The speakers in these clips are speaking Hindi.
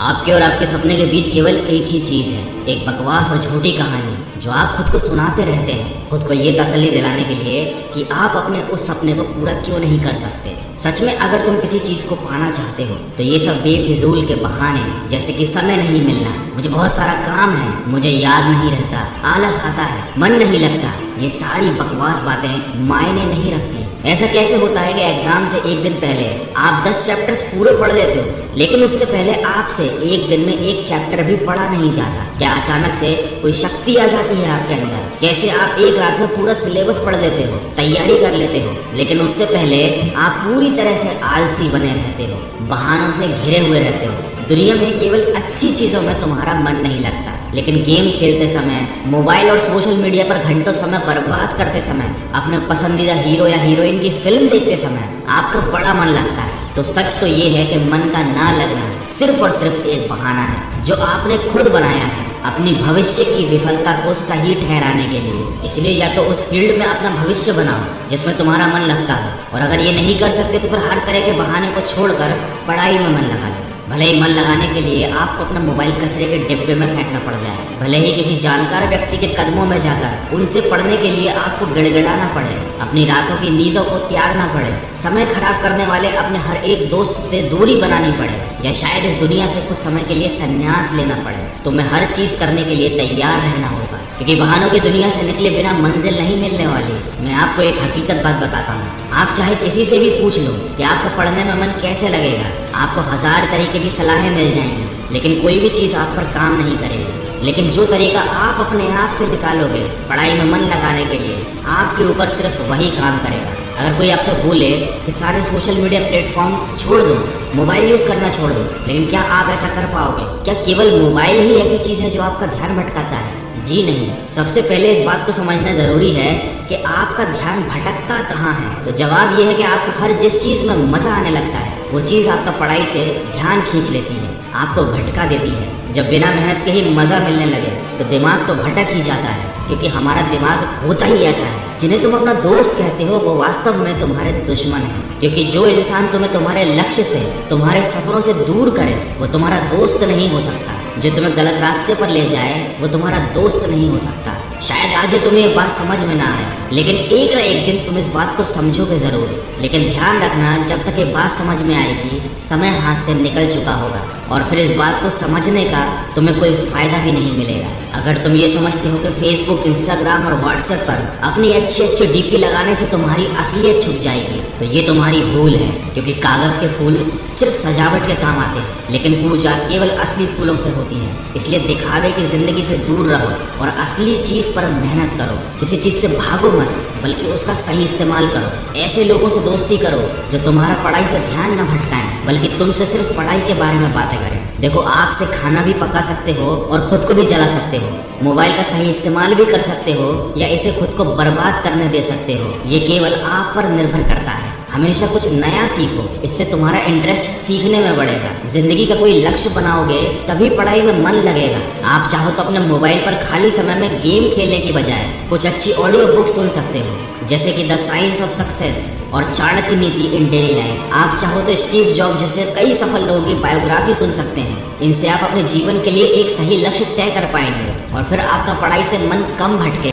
आपके और आपके सपने के बीच केवल एक ही चीज है, एक बकवास और झूठी कहानी जो आप खुद को सुनाते रहते हैं, खुद को ये तसल्ली दिलाने के लिए कि आप अपने उस सपने को पूरा क्यों नहीं कर सकते। सच में अगर तुम किसी चीज को पाना चाहते हो तो ये सब बेफिजूल के बहाने, जैसे कि समय नहीं मिलना, मुझे बहुत सारा काम है, मुझे याद नहीं रहता, आलस आता है, मन नहीं लगता, ये सारी बकवास बातें मायने नहीं रखती। ऐसा कैसे होता है कि एग्जाम से एक दिन पहले आप 10 चैप्टर्स पूरे पढ़ लेते हो, लेकिन उससे पहले आपसे एक दिन में एक चैप्टर भी पढ़ा नहीं जाता? क्या अचानक से कोई शक्ति आ जाती है आपके अंदर? कैसे आप एक रात में पूरा सिलेबस पढ़ लेते हो, तैयारी कर लेते हो, लेकिन उससे पहले आप पूरी तरह से आलसी बने रहते हो, बहानों से घिरे हुए रहते हो। दुनिया में केवल अच्छी चीजों में तुम्हारा मन नहीं लगता, लेकिन गेम खेलते समय, मोबाइल और सोशल मीडिया पर घंटों समय बर्बाद करते समय, अपने पसंदीदा हीरो या हीरोइन की फिल्म देखते समय आपका बड़ा मन लगता है। तो सच तो ये है कि मन का ना लगना सिर्फ और सिर्फ एक बहाना है जो आपने खुद बनाया है अपनी भविष्य की विफलता को सही ठहराने के लिए। इसलिए या तो उस फील्ड में अपना भविष्य बनाओ जिसमें तुम्हारा मन लगता हो, और अगर ये नहीं कर सकते तो फिर हर तरह के बहाने को छोड़कर पढ़ाई में मन लगा लो। भले ही मन लगाने के लिए आपको अपना मोबाइल कचरे के डिब्बे में फेंकना पड़ जाए, भले ही किसी जानकार व्यक्ति के कदमों में जाकर उनसे पढ़ने के लिए आपको गिड़गिड़ाना पड़े, अपनी रातों की नींदों को त्यागना पड़े, समय खराब करने वाले अपने हर एक दोस्त से दूरी बनानी पड़े, या शायद इस दुनिया से कुछ समय के लिए संन्यास लेना पड़े, तो मैं हर चीज करने के लिए तैयार रहना होगा, क्योंकि बहानों की दुनिया से निकले बिना मंजिल नहीं मिलने वाली। मैं आपको एक हकीकत बात बताता हूँ, आप चाहे किसी से भी पूछ लो कि आपको पढ़ने में मन कैसे लगेगा, आपको 1000 तरीके की सलाहें मिल जाएंगी, लेकिन कोई भी चीज़ आप पर काम नहीं करेगी। लेकिन जो तरीका आप अपने आप से निकालोगे पढ़ाई में मन लगाने के लिए, आपके ऊपर सिर्फ वही काम करेगा। अगर कोई आपसे बोले कि सारे सोशल मीडिया प्लेटफॉर्म छोड़ दो, मोबाइल यूज़ करना छोड़ दो, लेकिन क्या आप ऐसा कर पाओगे? क्या केवल मोबाइल ही ऐसी चीज़ है जो आपका ध्यान भटकाता है? जी नहीं। सबसे पहले इस बात को समझना जरूरी है कि आपका ध्यान भटकता कहाँ है। तो जवाब यह है कि आपको हर जिस चीज़ में मज़ा आने लगता है वो चीज़ आपका पढ़ाई से ध्यान खींच लेती है, आपको भटका देती है। जब बिना मेहनत के ही मज़ा मिलने लगे तो दिमाग तो भटक ही जाता है, क्योंकि हमारा दिमाग होता ही ऐसा है। जिन्हें तुम अपना दोस्त कहते हो वो वास्तव में तुम्हारे दुश्मन है, क्योंकि जो इंसान तुम्हें तुम्हारे लक्ष्य से, तुम्हारे सपनों से दूर करे वो तुम्हारा दोस्त नहीं हो सकता। जो तुम्हें गलत रास्ते पर ले जाए वो तुम्हारा दोस्त नहीं हो सकता। शायद आज तुम्हें ये बात समझ में ना आए, लेकिन एक न एक दिन तुम इस बात को समझोगे जरूर। लेकिन ध्यान रखना, जब तक ये बात समझ में आएगी समय हाथ से निकल चुका होगा, और फिर इस बात को समझने का तुम्हें कोई फायदा भी नहीं मिलेगा। अगर तुम ये समझते हो कि फेसबुक, इंस्टाग्राम और व्हाट्सएप पर अपनी अच्छी अच्छी डीपी लगाने से तुम्हारी असलियत छुप जाएगी, तो ये तुम्हारी भूल है, क्योंकि कागज के फूल सिर्फ सजावट के काम आते हैं, लेकिन पूजा केवल असली फूलों से होती है। इसलिए दिखावे की जिंदगी से दूर रहो और असली चीज पर मेहनत करो। किसी चीज से भागो मत, बल्कि उसका सही इस्तेमाल करो। ऐसे लोगों से दोस्ती करो जो तुम्हारा पढ़ाई से ध्यान न भटकाएं, बल्कि तुमसे सिर्फ पढ़ाई के बारे में बातें करें। देखो, आग से खाना भी पका सकते हो और खुद को भी जला सकते हो। मोबाइल का सही इस्तेमाल भी कर सकते हो या इसे खुद को बर्बाद करने दे सकते हो। ये केवल आप पर निर्भर करता है। हमेशा कुछ नया सीखो, इससे तुम्हारा इंटरेस्ट सीखने में बढ़ेगा। जिंदगी का कोई लक्ष्य बनाओगे तभी पढ़ाई में मन लगेगा। आप चाहो तो अपने मोबाइल पर खाली समय में गेम खेलने की बजाय कुछ अच्छी ऑडियो बुक सुन सकते हो, जैसे कि द साइंस ऑफ सक्सेस और चाणक्य नीति इन डेली लाइफ। आप चाहो तो स्टीव जॉब जैसे कई सफल लोगों की बायोग्राफी सुन सकते हैं। इनसे आप अपने जीवन के लिए एक सही लक्ष्य तय कर पाएंगे और फिर आपका पढ़ाई से मन कम भटके।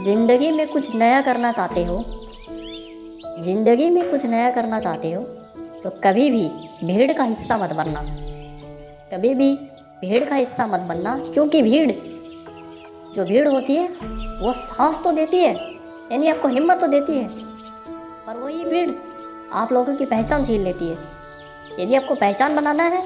जिंदगी में कुछ नया करना चाहते हो, जिंदगी में कुछ नया करना चाहते हो तो कभी भी भीड़ का हिस्सा मत बनना, कभी भी भीड़ का हिस्सा मत बनना। क्योंकि जो भीड़ होती है वो सांस तो देती है, यानी आपको हिम्मत तो देती है, पर वही भीड़ आप लोगों की पहचान छीन लेती है। यदि आपको पहचान बनाना है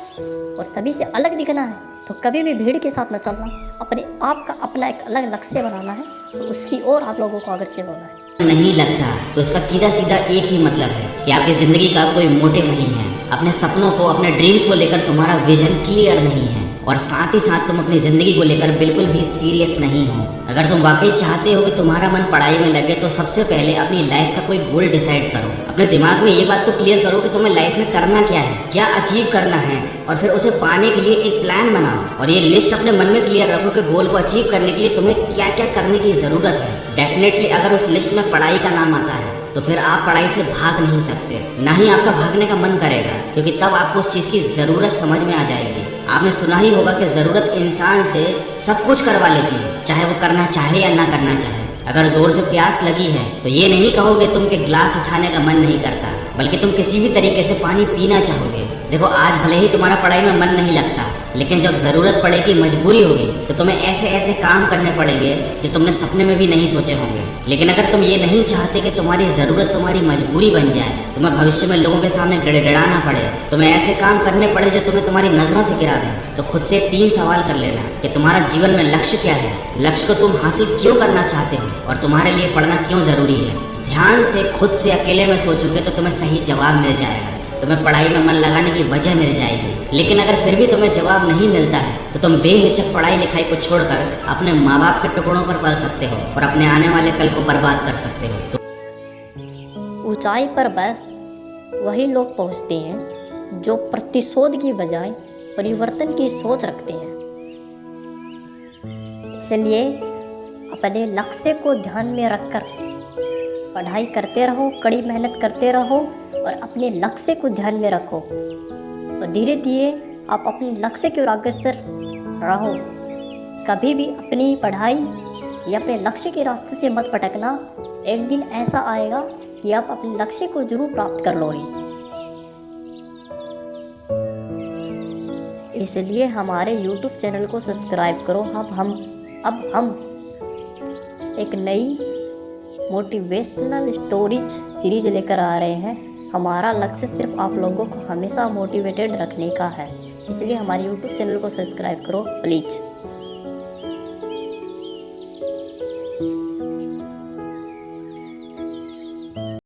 और सभी से अलग दिखना है तो कभी भी भीड़ के साथ न चलना, अपने आप का अपना एक अलग लक्ष्य बनाना है और उसकी ओर आप लोगों को अग्रसर होना है। नहीं लगता तो इसका सीधा सीधा एक ही मतलब है कि आपकी जिंदगी का कोई मोटिव नहीं है। अपने सपनों को, अपने ड्रीम्स को लेकर तुम्हारा विजन क्लियर नहीं है, और साथ ही साथ तुम अपनी जिंदगी को लेकर बिल्कुल भी सीरियस नहीं हो। अगर तुम वाकई चाहते हो कि तुम्हारा मन पढ़ाई में लगे तो सबसे पहले अपनी लाइफ का कोई गोल डिसाइड करो। अपने दिमाग में ये बात तो क्लियर करो कि तुम्हें लाइफ में करना क्या है, क्या अचीव करना है, और फिर उसे पाने के लिए एक प्लान बनाओ। और ये लिस्ट अपने मन में क्लियर रखो कि गोल को अचीव करने के लिए तुम्हें क्या क्या करने की जरूरत है। डेफिनेटली अगर उस लिस्ट में पढ़ाई का नाम आता है तो फिर आप पढ़ाई से भाग नहीं सकते, ना ही आपका भागने का मन करेगा, क्योंकि तब आपको उस चीज़ की ज़रूरत समझ में आ जाएगी। आपने सुना ही होगा कि ज़रूरत इंसान से सब कुछ करवा लेती है, चाहे वो करना चाहे या ना करना चाहे। अगर जोर से प्यास लगी है तो ये नहीं कहोगे तुम के गिलास उठाने का मन नहीं करता, बल्कि तुम किसी भी तरीके से पानी पीना चाहोगे। देखो, आज भले ही तुम्हारा पढ़ाई में मन नहीं लगता, लेकिन जब ज़रूरत पड़ेगी, मजबूरी होगी, तो तुम्हें ऐसे ऐसे काम करने पड़ेंगे जो तुमने सपने में भी नहीं सोचे होंगे। लेकिन अगर तुम ये नहीं चाहते कि तुम्हारी ज़रूरत तुम्हारी मजबूरी बन जाए, तुम्हें भविष्य में लोगों के सामने गिड़गिड़ाना पड़े, तुम्हें ऐसे काम करने पड़े जो तुम्हें तुम्हारी नज़रों से गिरा दें, तो खुद से 3 सवाल कर लेना कि तुम्हारा जीवन में लक्ष्य क्या है, लक्ष्य को तुम हासिल क्यों करना चाहते हो, और तुम्हारे लिए पढ़ना क्यों ज़रूरी है। ध्यान से खुद से अकेले में सोचोगे तो तुम्हें सही जवाब मिल जाएगा, तुम्हें पढ़ाई में मन लगाने की वजह मिल जाएगी। लेकिन अगर फिर भी तुम्हें जवाब नहीं मिलता है तो तुम बेहिचक पढ़ाई लिखाई को छोड़कर अपने माँ बाप के टुकड़ों पर पल सकते हो और अपने आने वाले कल को बर्बाद कर सकते हो। तो ऊंचाई पर बस वही लोग पहुंचते हैं जो प्रतिशोध की बजाय परिवर्तन की सोच रखते हैं। इसलिए अपने लक्ष्य को ध्यान में रखकर पढ़ाई करते रहो, कड़ी मेहनत करते रहो और अपने लक्ष्य को ध्यान में रखो, और धीरे धीरे आप अपने लक्ष्य के अग्रसर रहो। कभी भी अपनी पढ़ाई या अपने लक्ष्य के रास्ते से मत भटकना। एक दिन ऐसा आएगा कि आप अपने लक्ष्य को जरूर प्राप्त कर लोगे। इसलिए हमारे YouTube चैनल को सब्सक्राइब करो। अब हम एक नई मोटिवेशनल स्टोरीज सीरीज लेकर आ रहे हैं। हमारा लक्ष्य सिर्फ आप लोगों को हमेशा मोटिवेटेड रखने का है, इसलिए हमारे YouTube चैनल को सब्सक्राइब करो प्लीज़।